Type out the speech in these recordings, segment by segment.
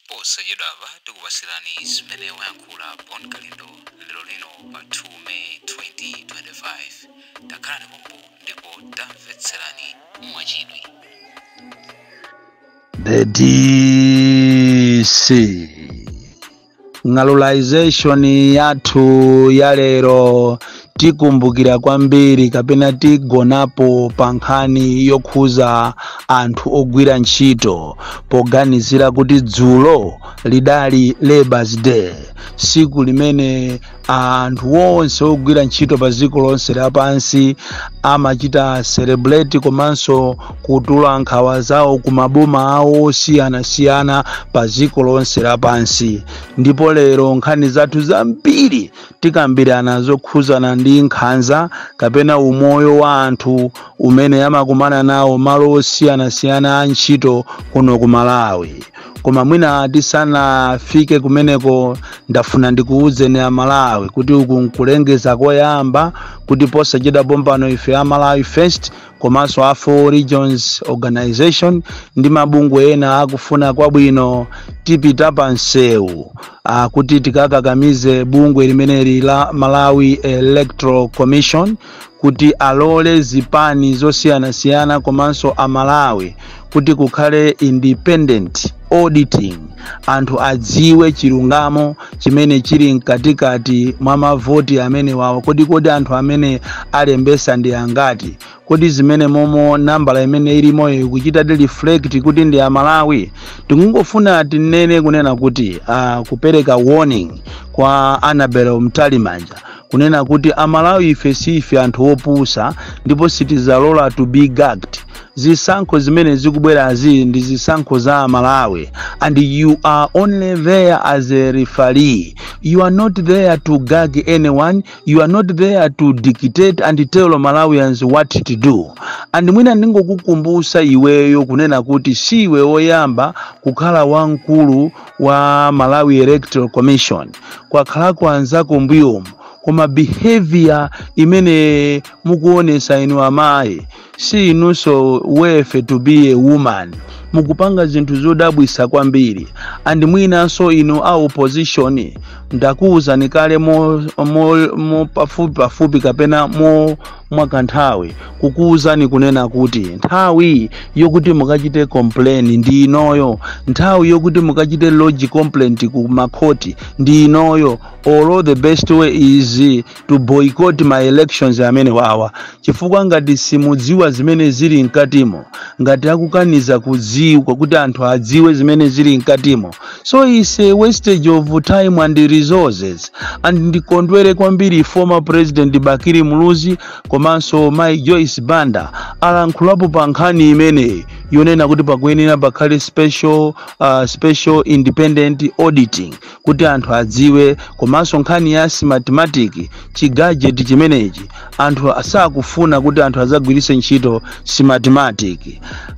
posachedwapa tikupatsirani zimene wayankhula Bon Kalindo lero lino pa 2 May 2025. takhalani pompo ndipo tamvetserani mwachidwi. The DC ng'alulization yathu ya lero tikumbukira kwambiri kapena tigonapo pa nkhani yokhuza anthu ogwira ntchito poganizira kuti dzulo lidali Labour's Day, siku limene anthu onse ogwira ntchito pa dziko lonse lapansi amachita celebrate komanso kutula nkhawa zawo ku maboma awo osiyanasiyana pa dziko lonse lapansi. Ndipo lero nkhani zathu zambiri tikambirana zokhuzana ndi nkhanza kapena umoyo wa anthu umene amakumana nawo malo osiyanasiyana a ntchito kuno ku Malawi. Koma mwina tisanafike kumeneko ndafuna ndikuuzeni a Malawi kuti uku nkulengeza koyamba kuti posachedwapo pompano ife a Malawi First komanso a 4 Regions Organization ndi mabungwe ena akufuna kwabwino tipita pa nsewu kuti tikakakamize bungwe limeneli la Malawi Electoral Commission kuti alole zipani zosiyanasiyana komanso a Malawi kuti kukhale independent auditing, anthu adziwe chilungamo chimene chili mkatikati mwa mavoti amene wawo, kodi anthu amene alembesa ndi angati, kodi zimene momo nambala imene ilimoyo ikuchita reflect kuti ndi a Malawi. Tikungofuna tinene kunena kuti kupereka warning kwa Annabel Mtalimanja kunena kuti a Malawi ife sife anthu opusa ndipo sitizalola to be gagged. Zisankho zimene zikubwerazi ndi zisankho za Malawi, and you are only there as a referee. You are not there to gag anyone. You are not there to dictate and tell Malawians what to do. And mwina ndingokukumbusa iweyo kunena kuti siwe oyamba kukhala wamkulu wa Malawi Electoral Commission, kwakhala kwanzako mbuyomu. Koma behavior imene mukuonesa inu amayi si inunso wefe to be a woman, mukupanga zinthu zodabwisa kwambiri. And mwinanso inu a opposition ndakuwuzani kale mo pafupi kapena mo mwakanthawi kukuwuzani kunena kuti nthawi yokuti mukachite complain ndi inoyo, nthawi yokuti mukachite lodge complaint ku makhoti ndi inoyo. Although the best way is to boycott my elections amene wawa, chifukwa ngati simudziwa zimene zili mkatimo, ngati akukaniza kudziwa kuti anthu adziwe zimene zili mkatimo, so it's a wastage of time and resources. And ndikondwere kwambiri former president Bakiri Muluzi komanso Mai Joyce Banda alankhulapo pa nkhani imene yonena kuti pakuyenera pakhale special independent auditing kuti anthu adziwe, komanso nkhani ya mathematic chigadget chimenechi anthu asakufuna kuti anthu azagwirise ntchito mathematic.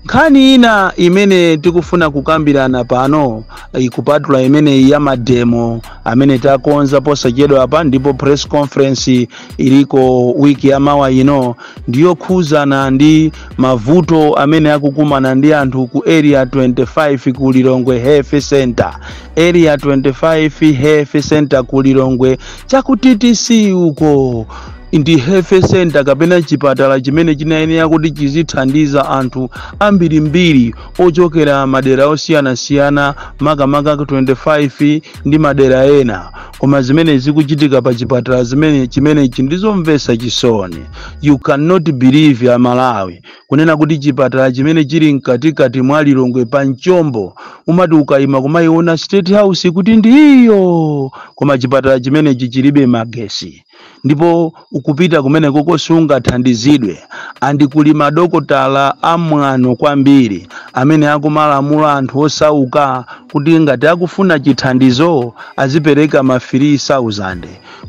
Nkhani ina imene tikufuna kukambirana pano ikupatula imene ya mademo amene takonza posachedwa apa, ndipo press conference iliko wiki ya mawa ino ndiyo khuzana ndi mavuto amene akukumana ndi anthu ku area 25 ku Lilongwe Health Center. Area 25 Health Center ku Lilongwe chaku TTC uko ndi Health Center kapena chipatala chimene chinayenera kuti chizithandiza anthu ambirimbiri ochokera madera osiyanasiyana makamaka 25 ndi madera ena. Koma zimene zikuchitika pa chipatala chimenechi ndizomvesa chisoni. You cannot believe ya Malawi kunena kuti chipatala chimene chili mkatikati mwa Lilongwe pa Nchombo umati ukayima kumayiona State House kuti ndiyo, koma chipatala chimenechi chilibe magesi. Ndipo ukupita kumene koko sungathandizidwe. Andi kuli madokotala amwano kwambiri amene akumalamula anthu osauka kuti ngati akufuna chithandizo azipereka ma 3,000.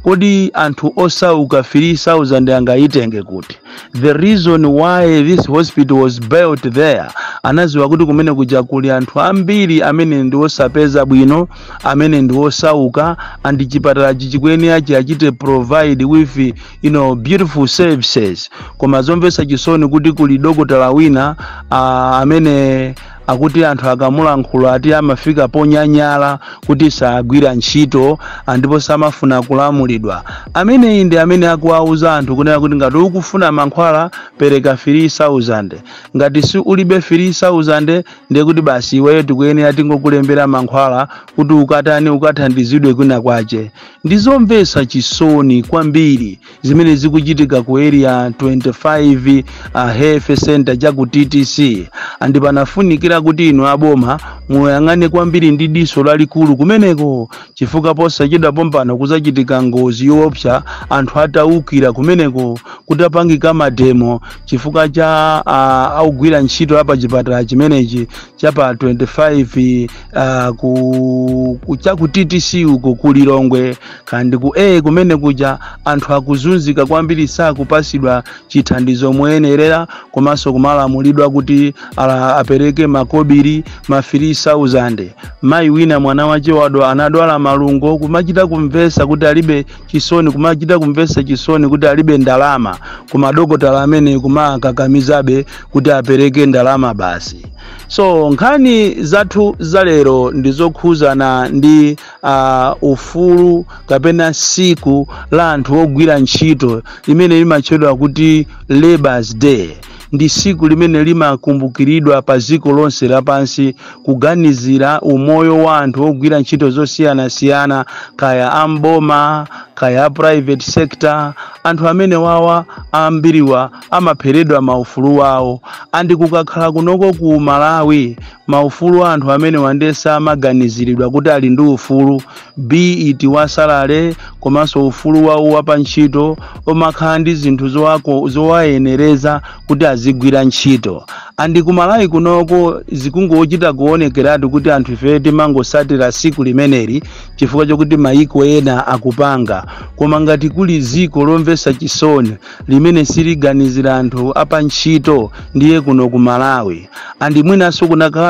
Kodi anthu osauka 3,000 angayitenge kuti? The reason why this hospital was built there, anaziwa kuti kumene kuja kuli anthu ambiri amene ndi osapeza bwino, amene ndi osauka, andi chipatala chikuyenera achite provide with beautiful services. Koma zomvesa chisoni kuti kuli dokotala wina amene akuti anthu akamulankhula ati amafika ponyanyala kuti sagwira ntchito ndipo samafuna kulamulidwa. Amene inde amene akuwauza anthu kunena kuti ngati ukufuna mankhwala pereka 3000, ngati si ulibe 3000 ndiye kuti basi iweyo tikuyenera tingokulembera mankhwala kuti ukathandizidwe kwina kwache. Ndizomvetsa chisoni kwambiri zimene zikuchitika ku area 25 health center cha ku TTC. Andi panafunikira kuti inu aboma muyang'ane kwambiri ndi diso lalikulu kumeneko, chifukwa posachedwa pompano kuzachitika ngozi yoopsa anthu ataukira kumeneko kuti apangika mademo chifukwa cha augwira ntchito apa chipatala chimenechi cha pa 25 ku TTC uko kulilongwe kandi ku kumene kuja anthu akuzunzika kwambiri sakupasidwa chithandizo moyenerera komanso kumalamulidwa kuti apereke makobiri ma 3000. Mayi wina mwana wache wadwa anadwala malungo kumachita kumvesa kuti alibe chisoni, kumachita kumvesa chisoni kuti alibe ndalama, kumadokotala amene kumakakamizabe kuti apereke ndalama basi. So nkhani zathu zalero ndizokhuzana ndi ufulu kapena siku la anthu ogwira ntchito limene limatchedwa kuti Labour's Day. Ndi siku limene limakumbukiridwa pa dziko lonse lapansi kuganizira umoyo wa anthu ogwira ntchito zosiyana-siyana, kaya amboma kaya private sector. Anthu amene wawa ambiriwa amapheredwa maufulu wawo. Andi kukakhala kunoko ku Malawi maufulu wa anthu amene wandesa amaganiziridwa kuti ali ndi ufulu, be it wasalale komanso ufulu wawo wapa ntchito omakhala ndi zinthu zowayenereza kuti azigwira ntchito. Andi ku Malawi kunoko zikungochita kuonekeratu kuti anthu ife timangosatira siku limeneli chifukwa chokuti mayiko ena akupanga, koma ngati kuli ziko lomvesa chisoni limene siliganizira anthu apa ntchito ndiye kuno ku Malawi. Andi mwinaso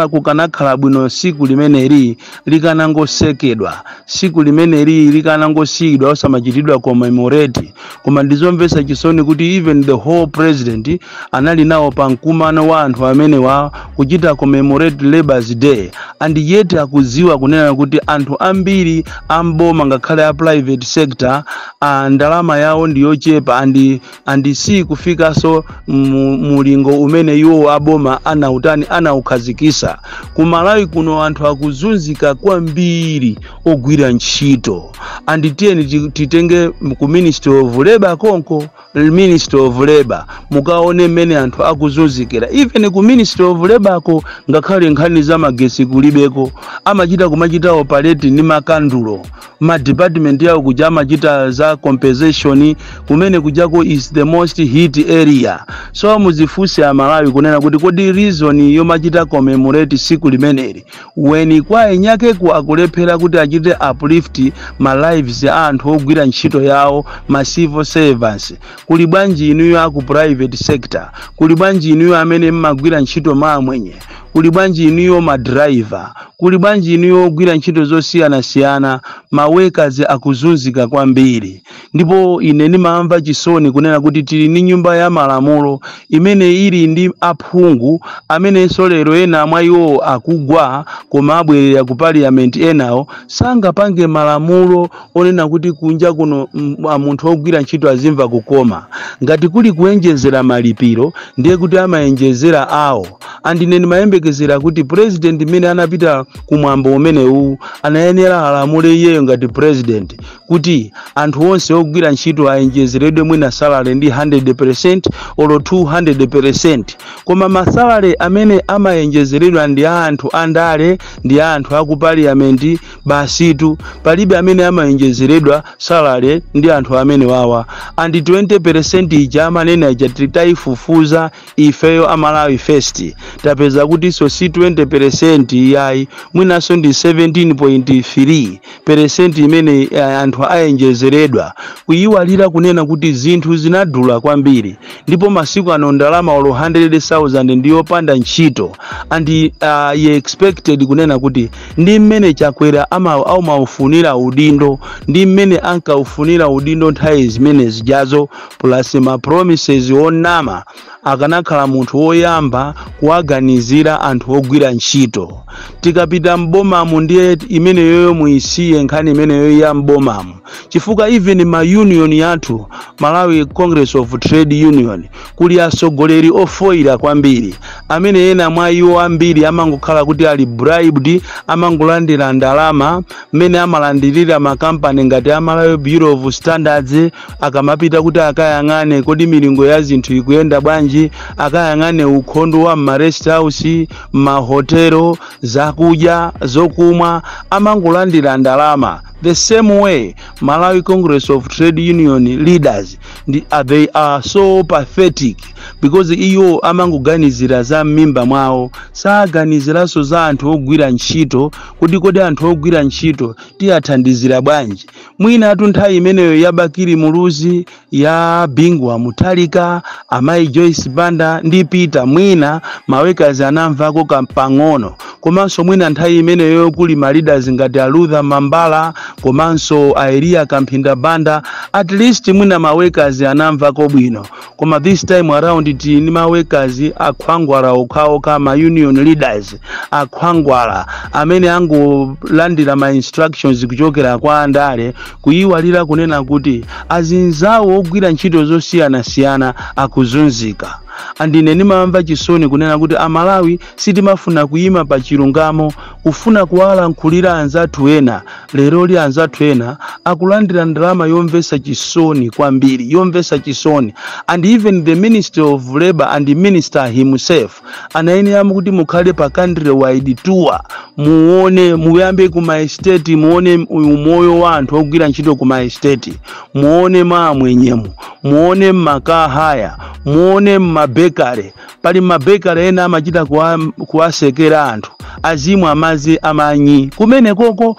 kukanakhala bwino siku limeneli likanangosekedwa, siku limeneli likanangosiyidwa osamachitidwa commemorate, koma ndizomvesa chisoni kuti even the whole president anali nawo pa mkumano wa anthu amene wa kuchita commemorate Labour's Day. Andi yeti akuziwa kunena kuti anthu ambiri amboma ngakhale a private sector ndalama yawo ndiyochepa andi si kufikaso mulingo umene iwo aboma anaukhazikisa. Ku Malawi kuno anthu akuzunzika kwambiri ogwira ntchito. Andi tiyeni titenge ku Ministry of Labor konko, Ministry of Labor mukaone mmene anthu akuzunzikira. Even ku Ministry of Labor ko ngakhale nkhani za magesi kulibeko, kumachita operate ni makandulo. Ma department yawo kuja amachita za compensation kumene kujako is the most hit area. So muzifuse ya Malawi kunena kuti kodi reason yomachita commemorate siku limeneli when kwa nyake ku akulephera kuti achite uplift ma lives ya anthu ogwira ntchito yawo, ma civil servants. Kuli bwanji inuyo aku private sector, kuli bwanji inuyo amene mmagwira ntchito mwenye, kuli bwanji inuyo ma driver, kuli bwanji inuyo ogwira ntchito zosiyana-siyana, ma workers akuzunzika kwambiri. Ndipo ine nimamva chisoni kunena kuti tili ni nyumba ya malamulo imene ili ndi aphungu amene solero ena mwa iwo akugwa koma abwerera ku parliament enawo sangapange malamulo onena kuti kunja kuno munthu ogwira ntchito azimva kukoma. Ngati kuli kuenjezera malipiro ndiye kuti amaenjezera awo. Andine nimayembekezera kuti president mene anapita kumwambo umenewu anayenera alamule iyeyo ngati president kuti anthu onse ogwira ntchito aenjezeredwe mwina salary ndi 100% or 200%. Koma masalary amene amaenjezeredwa ndi anthu andale, ndi anthu aku parliament basitu, palibe amene amaenjezeredwa salary ndi anthu amene wawa. Andi 20% ija amanena ija titaifufuza ifeyo Amalawi first. Tapeza kuti so si 20% yayi mwinaso ndi 17.3% imene anthu aenjezeredwa. Kuyiwalira kunena kuti zinthu zinadula kwambiri ndipo masiku ano ndalama olo 100,000 ndiyo panda ntchito. Andi ye expected kunena kuti ndi mmene chakwera au maufunira udindo, ndi mmene ankaufunira udindo nthawi zimene zijazo plus ma promises onama akanakhala munthu woyamba kuwaganizira anthu ogwira ntchito. Tikapita m'bomamu ndiye imeneyo muisiye nkhani imeneyo ya m'bomamu, chifukwa even ma union yathu Malawi Congress of Trade Union kuli asogoleri ofoira kwambiri amene ena mwa iwo ambiri amangokhala kuti ali bribed, amangolandira ndalama mmene amalandirira makampani ngati Malawi Bureau of Standards, akamapita kuti akayang'ane kodi milingo ya zinthu ikuyenda bwanji, akayang'ane ukhondo wa ma rest house, ma hotelo, zakudya zokumwa, amangolandira ndalama. The same way Malawi Congress of Trade Union leaders, they are so pathetic because iyo amangoganizira za mimba mwawo, saganiziraso za anthu ogwira ntchito, kuti kodi anthu ogwira ntchito tiyathandizira bwanji. Mwina atu nthawi imeneyo ya Bakiri Muluzi, ya Bingwa Mutalika, Amayi Joyce Banda ndi Peter, mwina mawekazi anamvako kampang'ono. Komanso mwina nthawi imeneyo kuli ma leaders ngati Luther Mambala, komanso Elia Kampinda Banda, at least mwina mawekazi anamvako bwino. Koma this time around tini mawekazi akhwangwala okhaokha, ma union leaders akhwangwala amene angolandira ma instructions kuchokera kwa andale, kuyiwalira kunena kuti azinzawo ogwira ntchito zosiyana-siyana akuzunzika. Andine nimamva chisoni kunena kuti Amalawi sitimafuna kuyima pa chilungamo, kufuna kuwalankhulira anzathu ena. Lero li anzathu ena akulandira ndalama yomvesa chisoni kwambiri, yomvesa chisoni. And even the Minister of Labor and the Minister himself anayenera kuti mukhale pa country wide tour, muone, muyambe kuma estate, muone umoyo wa anthu ogwira ntchito kuma estate, muone mwenyemu, muone makaa haya, muone mabekare. Pali mabekare ena amachita kuwasekera anthu, azimwa amazi amanyi kumene koko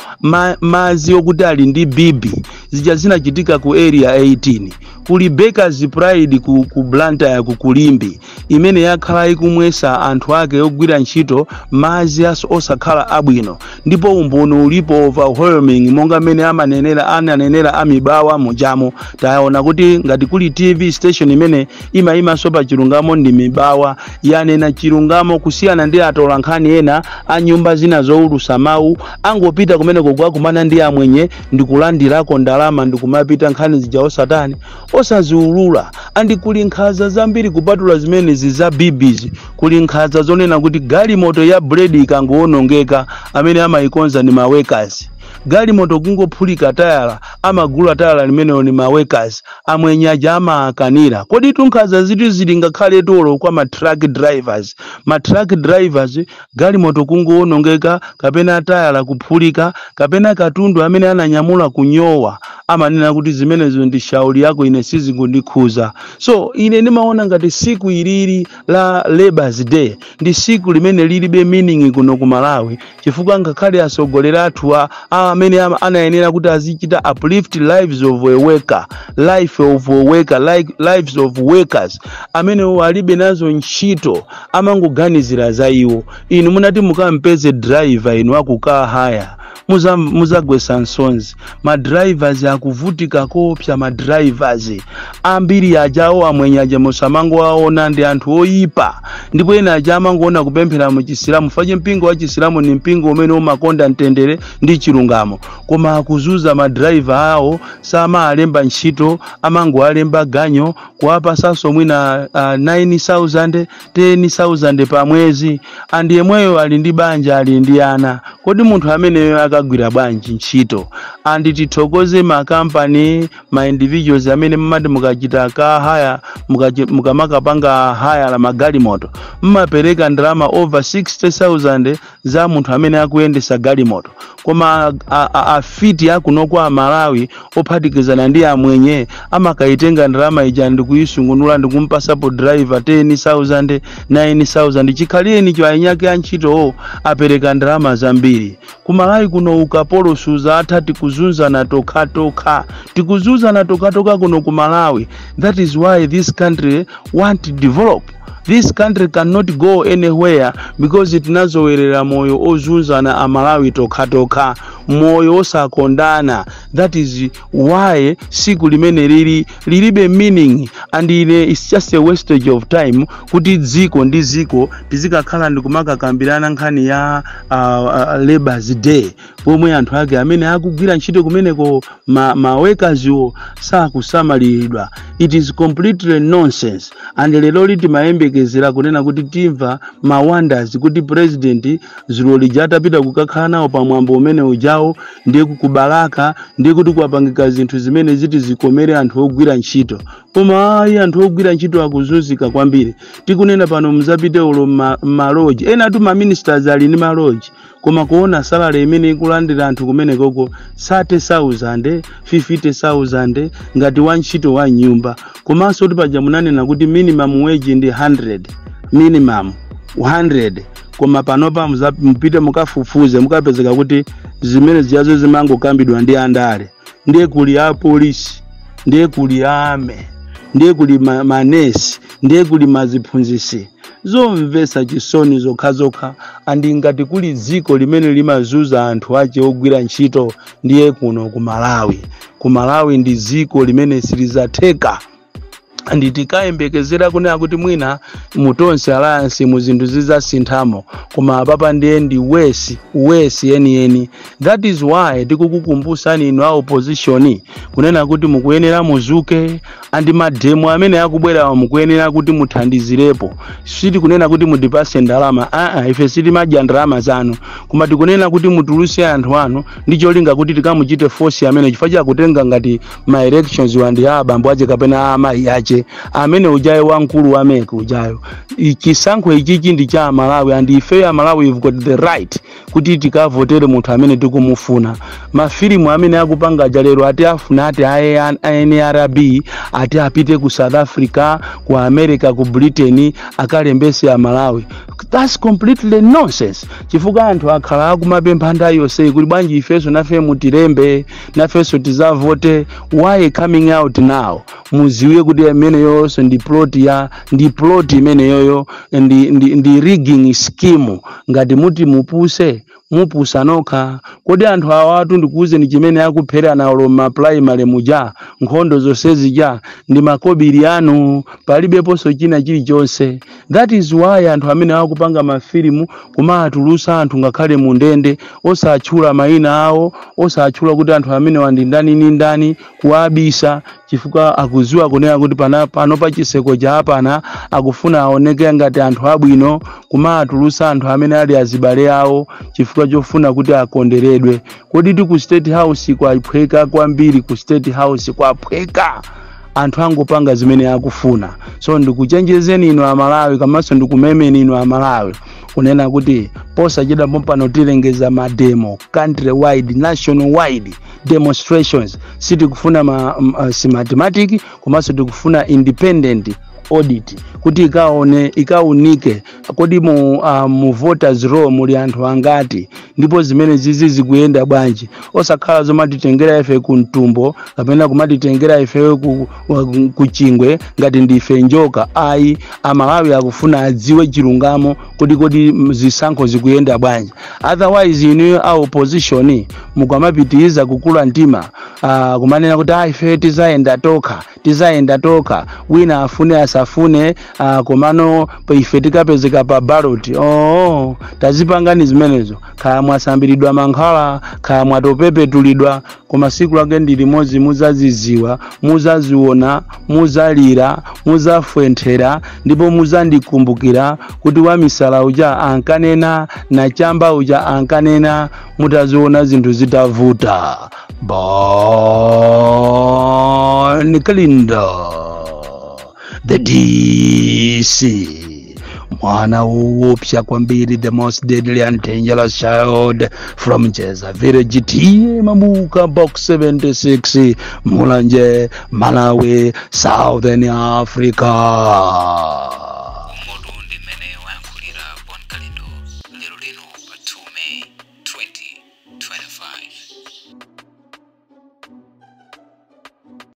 mazi okuti ali ndi bibi zija zinachitika ku area 18. Kuli Bakers Pride ku Blantyre kukulimbi imene yakhala ikumwesa anthu ake ogwira ntchito mazi osakhala abwino, ndipo umboni ulipo overwhelming monga mene ananenera amibawa mujamo. Taona kuti ngati kuli TV station imene imayimaso pa chilungamo ndi mibawa, yanena chilungamo kusiyana ndi atolankhani ena a nyumba zina zoulusa mawu, angopita kumene kumana ndi amwenye ndikulandirako ndalama ndikumapita nkhani zija osatani osaziulula. Andi kuli nkhaza zambiri kupatula zimene ziza bibizi, kuli nkhaza zonena kuti galimoto ya bread ikangoonongeka amene amayikonza ni mawekazi. Galimoto kungophulika tayala, amagula tayala limene ni mawekazi, amwenyaja amakanira. Kodi tunkhaza zitu zilingakhale tolo kwa ma truck drivers. Ma truck drivers galimoto kungoonongeka, kapena tayala kuphulika, kapena katundu amene ananyamula kunyowa, amanena kuti zimenezo ndi shauri yako, ine sizikundikhuza. So ine nimaona ngati siku ilili la Labour's Day ndi siku limene lilibe meaning kuno ku Malawi, chifukwa ngakhale asogolera athu amene anayenera kuti azichita uplift lives of a worker, lives of workers amene alibe nazo ntchito, amangoganizira za iwo. Inu munati mukampeze driver inu akukaa haya, muzagwesa nsonzi. Ma drivers akuvutika kopya, ma drivers ambiri ajawo amwenyaje musamango aona ndi anthu oyipa, ndipo ena aja amangoona kupemphera mu Chisilamu. Faje mpingo wa Chisilamu ni mpingo umene umakonda mtendere ndi chilungamo, koma akuzuza ma driver awo sama alemba ntchito, amango alemba ganyo kuwapa saso mwina 9,000 10,000 pa mwezi. Andi yemweyo ali ndi banja, ali ndi ana, kodi munthu amene akagwira bwanji ntchito? Andi tithokoze ma company, ma individuals amene mmati mukachita ka haya, mukamakapanga haya la magalimoto, mmapereka ndalama over 60,000 za munthu amene akuyendesa galimoto. Koma afiti akuno kwa Malawi ophatikizana ndi amwenye amakaitenga ndalama ija ndikuyisungunula ndikumpasapo driver 10,000 9,000. Chikhaleni cho ainyake antchito apereka ndalama zambiri. Ku Malawi kuno ukapolo suza atha tikuzunzana tokha, tikuzunzana tokha kuno ku Malawi. That is why this country want to develop. This country cannot go anywhere because it nazowerera moyo ozunzana Amalawi tokha. moyo osakondana. That is why siku limene lilibe meaning, and it's just a wastage of time kuti dziko ndi dziko tizikakhala ndikumakakambirana nkhani ya Labour's Day pomwe anthu ake amene akugwira ntchito kumeneko ma workers yo sakusamalidwa. It is completely nonsense. And lero liti mayembekezera kunena kuti timva ma wonders kuti president Zuloli atapita kukakhala nawo pamwambo umene ujawo ndiye kukubalaka ndiye kuti kuwapangika zinthu zimene ziti zikomere anthu ogwira ntchito. Koma anthu ogwira ntchito akuzunzika kwambiri. Tikunena pano muzapite ulo maloji ena tu ma ministers ali ni maloji, koma kuona salary imene ikulandira anthu kumene koko 30,000 50,000 ngati wantchito wa nyumba. Komanso kuti paja munanena kuti minimum wage ndi 100, minimum 100. Koma panopa mupite mukafufuze mukapezeka kuti zimene ziyazo zimangokambidwa ndi andale. Ndiye kuli a polisi, ndiye kuli ame, ndiye kuli manesi, ndiye kuli maziphunzisi. Zomvesa chisoni zokha andi ngati kuli dziko limene limazuza anthu ache ogwira ntchito ndiye kuno ku Malawi. Ku Malawi ndi dziko limene silizatheka. Andi tikayembekezera kunena kuti mwina mutonse alliance muzinthu zizasinthamo, koma papa ndiye ndi wesi eni. That is why tikukukumbusani inu a opposition kunena kuti mukuyenera muzuke, andi mademo amene akubwera mukuyenera kuti muthandizirepo. Siti kunena kuti mudipase ndalama, ife siti madya ndalama zanu, koma tikunena kuti mutuluse anthu anu ndicho linga kuti tikamuchite force amene chifukwa chakutenga ngati ma elections wandi abambo ache kapena amayi ache amene ujayo wankulu wameke ujayo. Chisankho ichichi ndi cha Malawi, and ife ya Malawi you've got the right kuti tikavotere munthu amene tikumufuna. Mafilimu amene akupanga jalero ati afuna ati NRB ati apite ku South Africa, ku America, ku Britain akalembese ya Malawi. That's completely nonsense. Chifukwa anthu akhala akumapempha ndayo sei kuti bwanji ifeso nafe mutilembe, nafeso tizavote. Why coming out now? Muziwe kuti amene yonso ndi plot imene yoyo ndi rigging scheme. Ngati muti mupusa nokha. Kodi anthu awatu ndikuuze ni chimene akuphera na olo ma primary muja nkhondo zonse zija ndi makobiri anu, palibe poso china chilichonse. That is why anthu amene akupanga mafilimu kumatulusa anthu ngakhale mu ndende osatchula mayina awo, osatchula kuti anthu amene wandi ndani ni ndani, kuabisa chifukwa akuziwa kunena kuti pano pa chiseko cha apana akufuna aoneke ngati anthu abwino, kumatulusa anthu amene ali azibale awo chifukwa chofuna kuti akonderedwe. Kodi ku State House kwaphweka kwambiri, ku State House kwaphweka anthu angopanga zimene akufuna. So ndikuchenjezeni inu a Malawi, kamaso ndikumemeni inu a Malawi kunena kuti posachita pompano tilengeza mademo country wide, national wide demonstrations. Siti kufuna systematic, komanso tikufuna independent audit kuti ikaunike kodi mu voters roll muli anthu angati, ndipo zimene zizi zikuyenda bwanji. Osakhala zomatitengera ife ku mtumbo kapena kumatitengera ife ku chingwe ngati ndife njoka. Ayi, Amalawi akufuna adziwe chilungamo kodi zisankho zikuyenda bwanji. Otherwise inu a opposition mukamapitiriza kukula mtima kumanena kuti ife tizayenda toka wina afune asafune komano ife tikapezeka pa ballot. Tazipangani zimenezo, kaya mwasambiridwa mankhala, kaya mwatopepetulidwa, koma siku lake ndi limodzi muzaziziwa, muzaziona, muzalira, muzafwenthera, ndipo muzandikumbukira kuti wamisala uja ankanena na chamba uja ankanena, mutaziona zinthu zitavuta. Nikalinda the DC mwana uopsha kwambiri, the most deadly and dangerous child from Jeza Village T Mamuka Box 76 Mulanje, Malawi, Southern Africa.